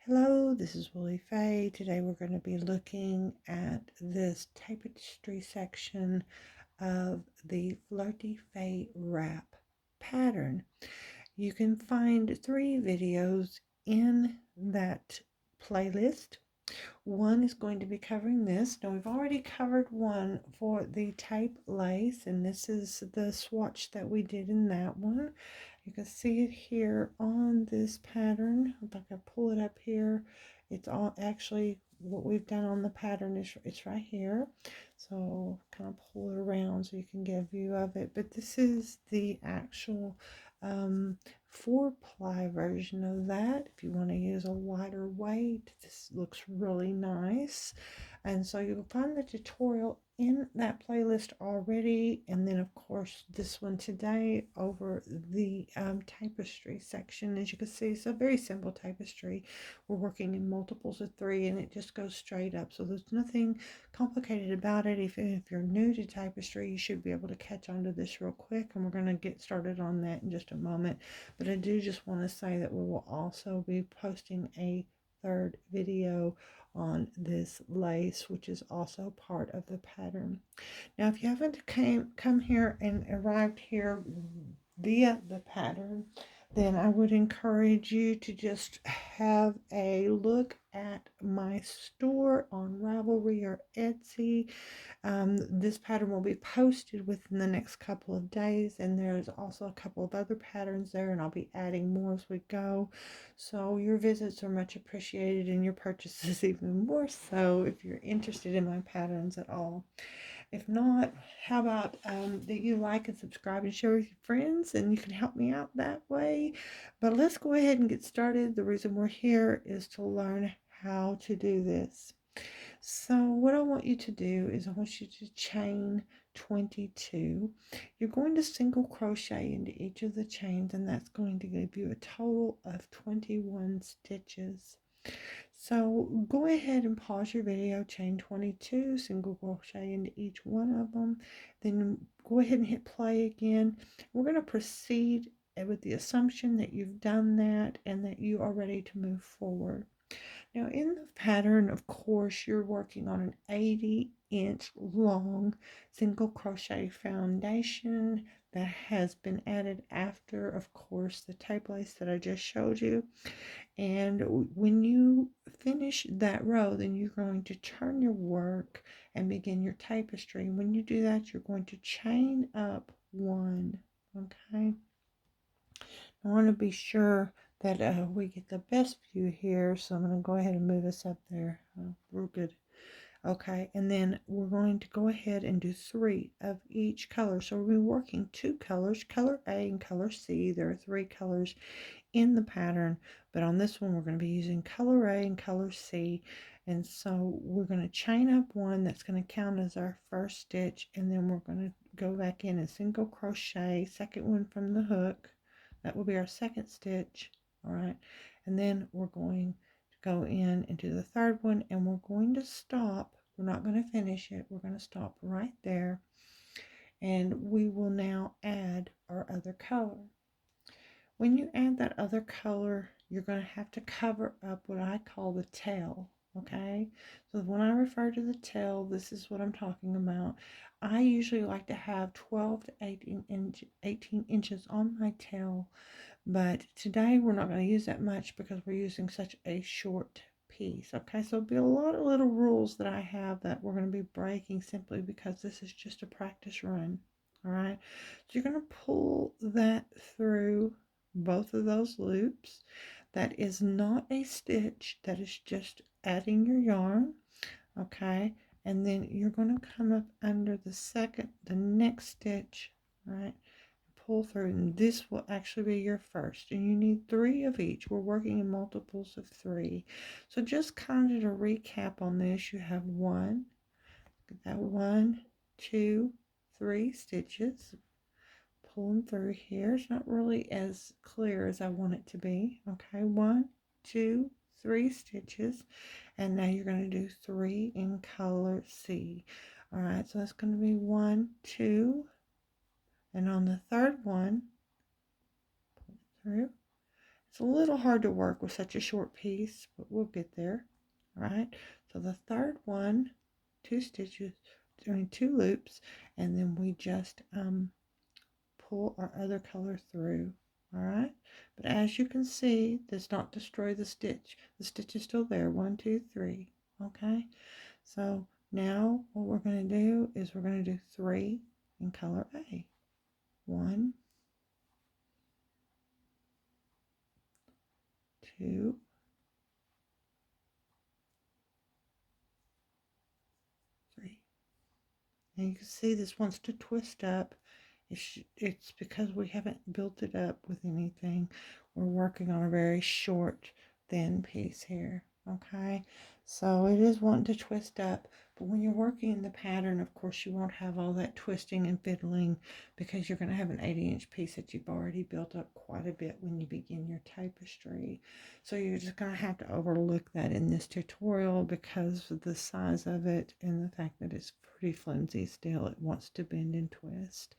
Hello, this is Flirty Fae. Today we're going to be looking at this tapestry section of the Flirty Fae Wrap pattern. You can find 3 videos in that playlist. One is going to be covering this. Now we've already covered one for the type lace, and this is the swatch that we did in that one. You can see it here on this pattern. If I can pull it up here, it's all actually what we've done on the pattern is it's right here. So kind of pull it around so you can get a view of it. But this is the actual 4-ply version of that. If you want to use a lighter weight, this looks really nice. And so you'll find the tutorial in that playlist already, and then of course this one today over the tapestry section. As you can see, it's a very simple tapestry. We're working in multiples of 3 and it just goes straight up, so there's nothing complicated about it. If you're new to tapestry, you should be able to catch on to this real quick, and we're going to get started on that in just a moment. But I do just want to say that we will also be posting a 3rd video on this lace, which is also part of the pattern. Now, if you haven't come here and arrived here via the pattern, then I would encourage you to just have a look at my store on Ravelry or Etsy. This pattern will be posted within the next couple of days, and there's also a couple of other patterns there, and I'll be adding more as we go. So your visits are much appreciated, and your purchases even more so if you're interested in my patterns at all. If not, how about that you like and subscribe and share with your friends, and you can help me out that way. But let's go ahead and get started. The reason we're here is to learn how to do this. So what I want you to do is I want you to chain 22. You're going to single crochet into each of the chains, and that's going to give you a total of 21 stitches. So go ahead and pause your video, chain 22, single crochet into each one of them, then go ahead and hit play again. We're going to proceed with the assumption that you've done that and that you are ready to move forward. Now in the pattern, of course, you're working on an 80-inch long single crochet foundation that has been added after, of course, the tape lace that I just showed you. And when you finish that row, then you're going to turn your work and begin your tapestry. When you do that, you're going to chain up 1. Okay, I want to be sure that we get the best view here, so I'm going to go ahead and move us up there. Real good. Okay, and then we're going to go ahead and do 3 of each color. So we'll be working 2 colors, color A and color C. There are 3 colors in the pattern, but on this one we're going to be using color A and color C. And so we're going to chain up 1. That's going to count as our first stitch, and then we're going to go back in and single crochet, second one from the hook. That will be our second stitch. All right, and then we're going to go in and do the 3rd one, and we're going to stop. We're not going to finish it. We're going to stop right there, and we will now add our other color. When you add that other color, you're going to have to cover up what I call the tail. Okay, so when I refer to the tail, this is what I'm talking about. I usually like to have 12 to 18 inches on my tail, but today we're not going to use that much because we're using such a short piece. Okay, so there'll be a lot of little rules that I have that we're going to be breaking simply because this is just a practice run. All right, so you're going to pull that through both of those loops. That is not a stitch, that is just adding your yarn. Okay, and then you're going to come up under the next stitch, right? Pull through, and this will actually be your first, and you need 3 of each. We're working in multiples of 3. So just kind of to recap on this, you have 1, look at that, 1, 2, 3 stitches. Pulling through here. It's not really as clear as I want it to be. Okay, 1, 2, 3 stitches, and now you're going to do 3 in color C. All right, so that's going to be 1, 2, and on the 3rd one, pull it through. It's a little hard to work with such a short piece, but we'll get there. All right, so the third one, 2 stitches, I mean 2 loops, and then we just pull our other color through. All right, but as you can see, does not destroy the stitch. The stitch is still there. 1, 2, 3. Okay, so now what we're going to do is we're going to do 3 in color A. 1, 2, 3. And you can see this wants to twist up. It's because we haven't built it up with anything. We're working on a very short, thin piece here. Okay, so it is wanting to twist up, but when you're working in the pattern, of course, you won't have all that twisting and fiddling because you're going to have an 80-inch piece that you've already built up quite a bit when you begin your tapestry. So you're just going to have to overlook that in this tutorial because of the size of it and the fact that it's pretty flimsy still. It wants to bend and twist.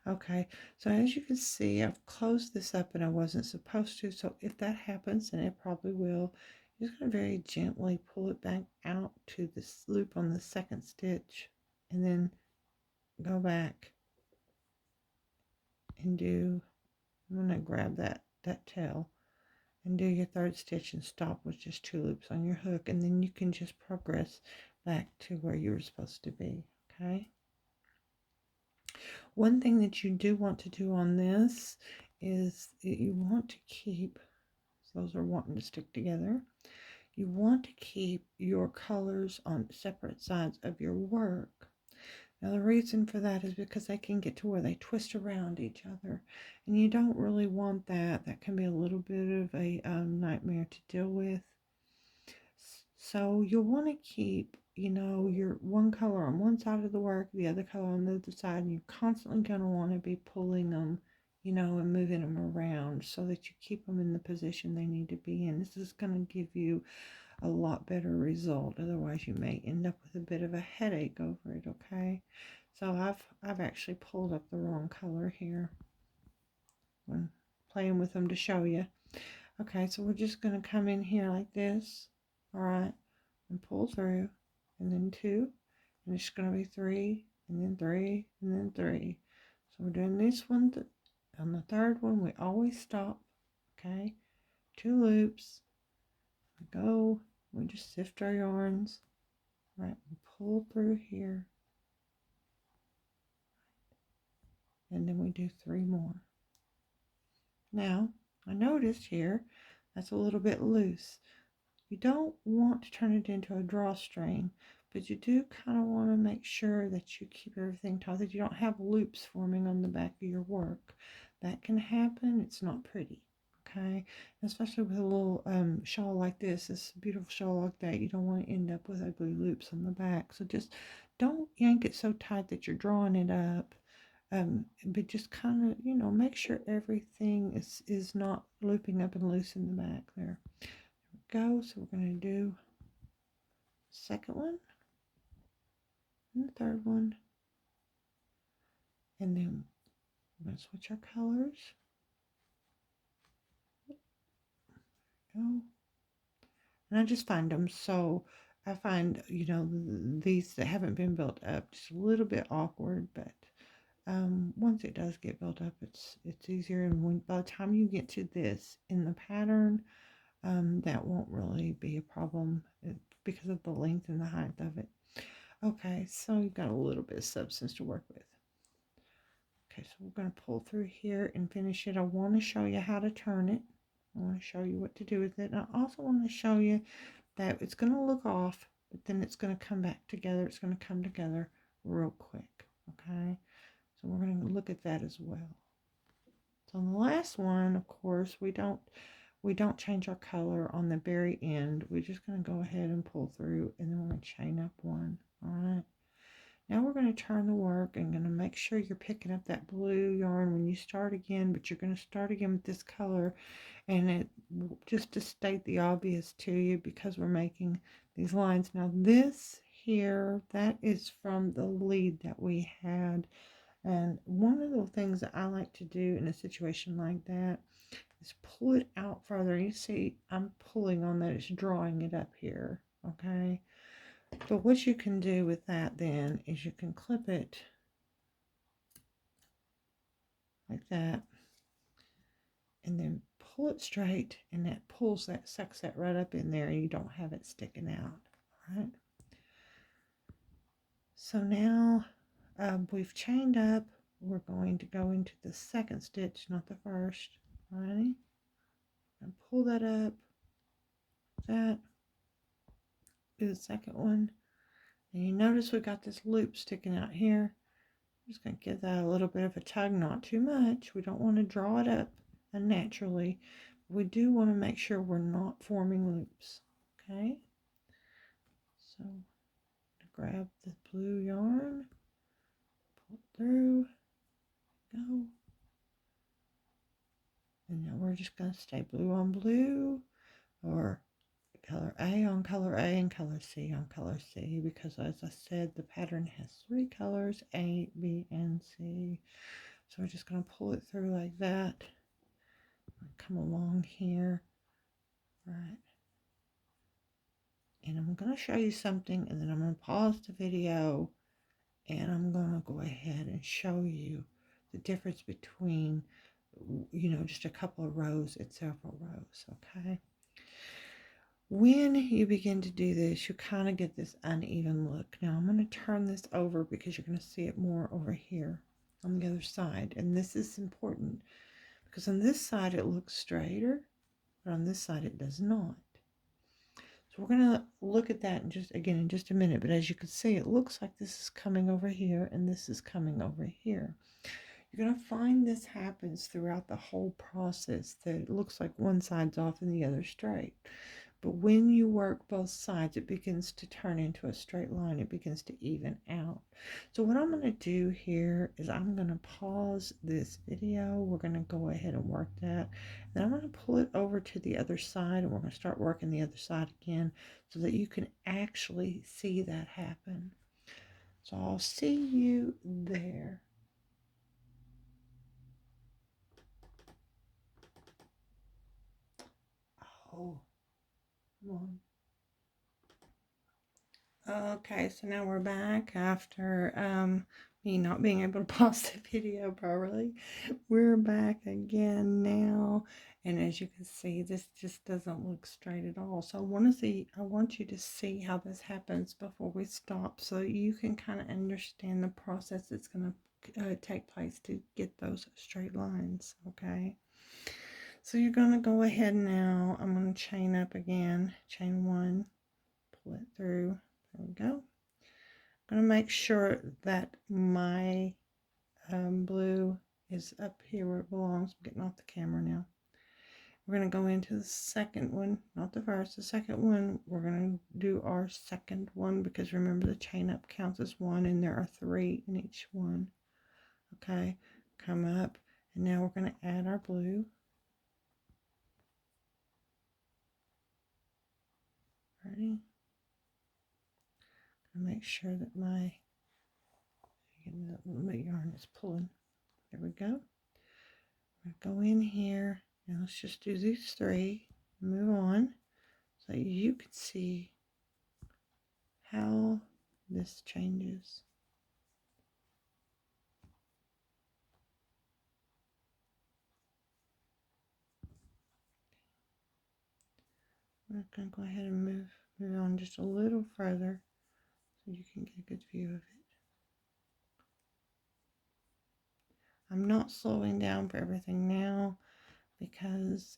Okay, so as you can see, I've closed this up and I wasn't supposed to. So if that happens, and it probably will, you're just going to very gently pull it back out to this loop on the second stitch and then go back and do, I'm going to grab that tail and do your third stitch and stop with just 2 loops on your hook, and then you can just progress back to where you were supposed to be. Okay, one thing that you do want to do on this is you want to keep, those are wanting to stick together, you want to keep your colors on separate sides of your work. Now the reason for that is because they can get to where they twist around each other, and you don't really want that. That can be a little bit of a nightmare to deal with. So you'll want to keep, your one color on one side of the work, the other color on the other side, and you're constantly going to want to be pulling them, and moving them around so that you keep them in the position they need to be in. This is going to give you a lot better result. Otherwise, you may end up with a bit of a headache over it. Okay, so I've actually pulled up the wrong color here when playing with them to show you. Okay, so we're just going to come in here like this. All right, and pull through, and then 2, and it's going to be 3, and then 3, and then 3. So we're doing this one. On the third one, we always stop. Okay, 2 loops. We go. We just sift our yarns. Right, and pull through here, and then we do 3 more. Now I noticed here that's a little bit loose. You don't want to turn it into a drawstring, but you do kind of want to make sure that you keep everything tight, that you don't have loops forming on the back of your work. That can happen. It's not pretty. Okay, especially with a little shawl like this beautiful shawl like that, you don't want to end up with ugly loops on the back. So just don't yank it so tight that you're drawing it up, but just kind of, make sure everything is not looping up and loose in the back there. Go. So we're going to do the second one and the third one, and then we're going to switch our colors. Go. And I just find them so, I find, these that haven't been built up just a little bit awkward, but once it does get built up, it's easier. And by the time you get to this in the pattern, that won't really be a problem because of the length and the height of it. Okay, so you've got a little bit of substance to work with. Okay, so we're going to pull through here and finish it. I want to show you how to turn it. I want to show you what to do with it. And I also want to show you that it's going to look off, but then it's going to come back together. It's going to come together real quick. Okay, so we're going to look at that as well. So on the last one, of course, we don't change our color on the very end. We're just going to go ahead and pull through, and then we're going to chain up 1. All right. Now we're going to turn the work and going to make sure you're picking up that blue yarn when you start again, but you're going to start again with this color, and it just to state the obvious to you because we're making these lines. Now this here, that is from the lead that we had, and one of the things that I like to do in a situation like that is pull it out further. You see, I'm pulling on that, it's drawing it up here, okay? But what you can do with that then is you can clip it like that, and then pull it straight, and that pulls that, sucks that right up in there, and you don't have it sticking out, all right? So now we've chained up. We're going to go into the second stitch, not the first. Ready? And pull that up, that, do the second one, and you notice we got this loop sticking out here. I'm just going to give that a little bit of a tug, not too much. We don't want to draw it up unnaturally. We do want to make sure we're not forming loops, okay? So grab the blue yarn, pull it through, go. And now we're just going to stay blue on blue, or color A on color A and color C on color C, because as I said, the pattern has 3 colors, A, B, and C. So we're just going to pull it through like that. Come along here, right? And I'm going to show you something, and then I'm going to pause the video, and I'm going to go ahead and show you the difference between, you know, just a couple of rows and several rows, okay? When you begin to do this, you kind of get this uneven look. Now I'm going to turn this over because you're going to see it more over here on the other side. And this is important because on this side it looks straighter, but on this side it does not. So we're going to look at that in just a minute. But as you can see, it looks like this is coming over here and this is coming over here. You're going to find this happens throughout the whole process, that it looks like one side's off and the other straight. But when you work both sides, it begins to turn into a straight line. It begins to even out. So what I'm going to do here is I'm going to pause this video. We're going to go ahead and work that. Then I'm going to pull it over to the other side, and we're going to start working the other side again so that you can actually see that happen. So I'll see you there. Oh, come on. Okay, so now we're back after me not being able to pause the video properly. We're back again now, and as you can see, this just doesn't look straight at all. So I want you to see how this happens before we stop, so you can kind of understand the process that's going to take place to get those straight lines. Okay, so you're going to go ahead now. I'm going to chain up again, chain 1, pull it through. There we go. I'm going to make sure that my blue is up here where it belongs. I'm getting off the camera now. We're going to go into the second one, not the first, the second one. We're going to do our second one because remember the chain up counts as 1 and there are 3 in each one. Okay, come up, and now we're going to add our blue. Ready? Make sure that my yarn is pulling. There we go. We're going to go in here. Now let's just do these 3. Move on so you can see how this changes. We're going to go ahead and move on just a little further so you can get a good view of it. I'm not slowing down for everything now because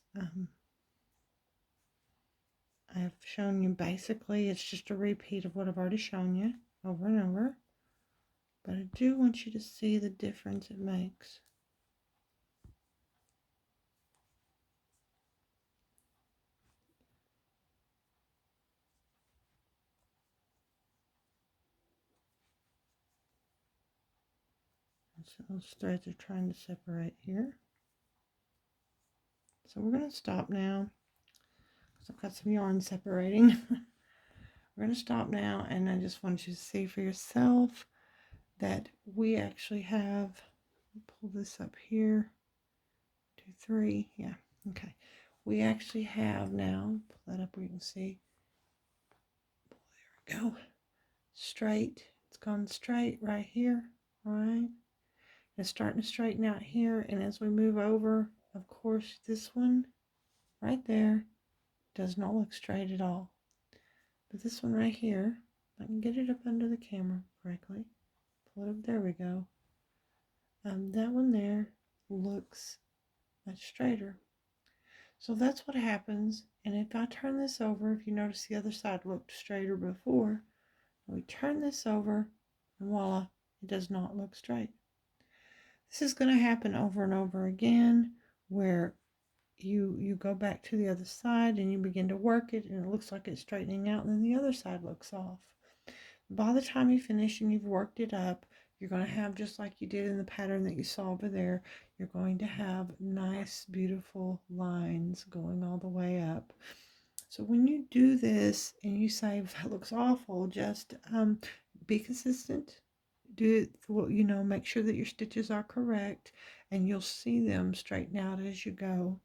I've shown you basically, it's just a repeat of what I've already shown you over and over. But I do want you to see the difference it makes. So those threads are trying to separate here. So we're going to stop now. So I've got some yarn separating. We're going to stop now, and I just want you to see for yourself that we actually have, pull this up here, 2, 3, yeah. Okay, we actually have now, pull that up where you can see. There we go. Straight. It's gone straight right here. All right. It's starting to straighten out here. And as we move over, of course, this one right there does not look straight at all. But this one right here, I can get it up under the camera correctly. Pull it up. There we go. That one there looks much straighter. So that's what happens. And if I turn this over, if you notice the other side looked straighter before, we turn this over and voila, it does not look straight. This is going to happen over and over again where you go back to the other side and you begin to work it and it looks like it's straightening out and then the other side looks off. By the time you finish and you've worked it up, you're going to have, just like you did in the pattern that you saw over there, you're going to have nice, beautiful lines going all the way up. So when you do this and you say, that looks awful, just be consistent. Do it, you know, make sure that your stitches are correct and you'll see them straighten out as you go.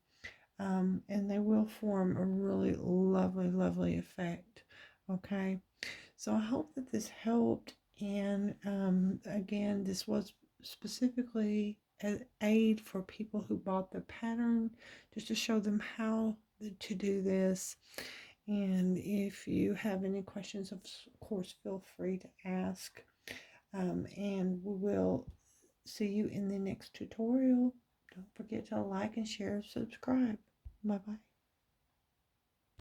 And they will form a really lovely, lovely effect. Okay. So I hope that this helped, and again, this was specifically an aid for people who bought the pattern, just to show them how to do this. And if you have any questions, of course, feel free to ask, and we will see you in the next tutorial. Don't forget to like and share, subscribe. Bye bye.